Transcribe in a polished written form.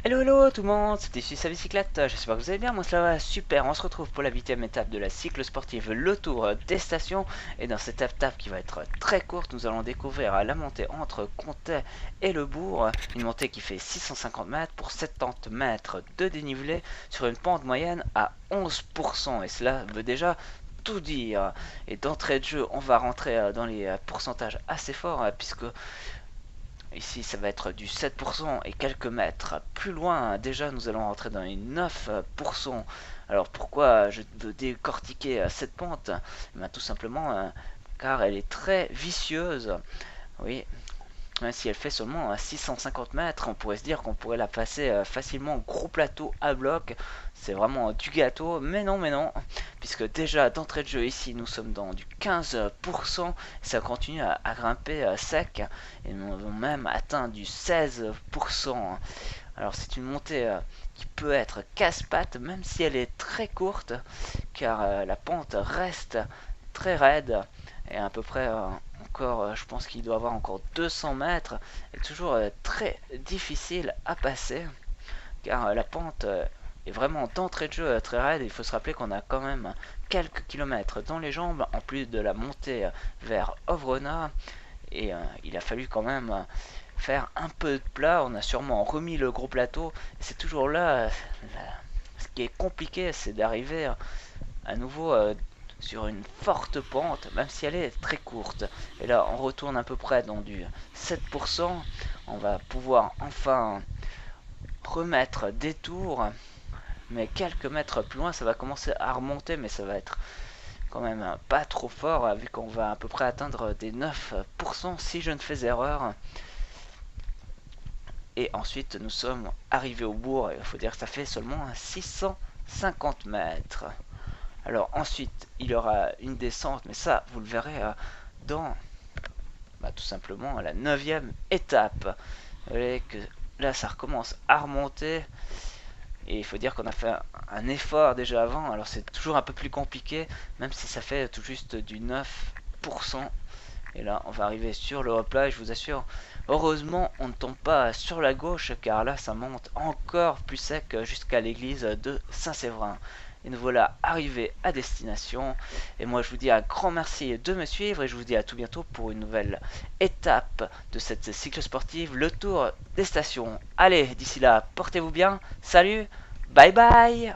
Hello hello tout le monde, c'est ici sa bicyclette, j'espère que vous allez bien, moi ça va super, on se retrouve pour la 8ème étape de la cycle sportive, le tour des stations, et dans cette étape qui va être très courte, nous allons découvrir la montée entre Comté et le bourg, une montée qui fait 650 mètres pour 70 mètres de dénivelé sur une pente moyenne à 11%, et cela veut déjà tout dire. Et d'entrée de jeu, on va rentrer dans les pourcentages assez forts, puisque ici, ça va être du 7% et quelques mètres plus loin. Déjà, nous allons rentrer dans les 9%. Alors, pourquoi je veux décortiquer cette pente? Tout simplement car elle est très vicieuse. Oui, même si elle fait seulement 650 mètres, on pourrait se dire qu'on pourrait la passer facilement gros plateau à bloc. C'est vraiment du gâteau, mais non, puisque déjà d'entrée de jeu ici nous sommes dans du 15%, ça continue à grimper sec, et nous avons même atteint du 16%. Alors c'est une montée qui peut être casse-pattes, même si elle est très courte, car la pente reste très raide, et à peu près encore, je pense qu'il doit avoir encore 200 mètres, est toujours très difficile à passer, car la pente est vraiment d'entrée de jeu très raide. Il faut se rappeler qu'on a quand même quelques kilomètres dans les jambes, en plus de la montée vers Ovrona, et il a fallu quand même faire un peu de plat. On a sûrement remis le gros plateau, c'est toujours là, ce qui est compliqué, c'est d'arriver à nouveau sur une forte pente, même si elle est très courte. Et là, on retourne à peu près dans du 7%. On va pouvoir enfin remettre des tours, mais quelques mètres plus loin, ça va commencer à remonter, mais ça va être quand même pas trop fort, vu qu'on va à peu près atteindre des 9% si je ne fais erreur. Et ensuite, nous sommes arrivés au bourg, et il faut dire que ça fait seulement 650 mètres. Alors ensuite, il y aura une descente, mais ça, vous le verrez dans tout simplement la 9ème étape. Vous voyez que là, ça recommence à remonter. Et il faut dire qu'on a fait un effort déjà avant. Alors c'est toujours un peu plus compliqué, même si ça fait tout juste du 9%. Et là, on va arriver sur le replat, et je vous assure, heureusement, on ne tombe pas sur la gauche, car là, ça monte encore plus sec jusqu'à l'église de Saint-Séverin. Et nous voilà arrivés à destination. Et moi, je vous dis un grand merci de me suivre, et je vous dis à tout bientôt pour une nouvelle étape de cette cycle sportive, le tour des stations. Allez, d'ici là, portez-vous bien. Salut, bye bye.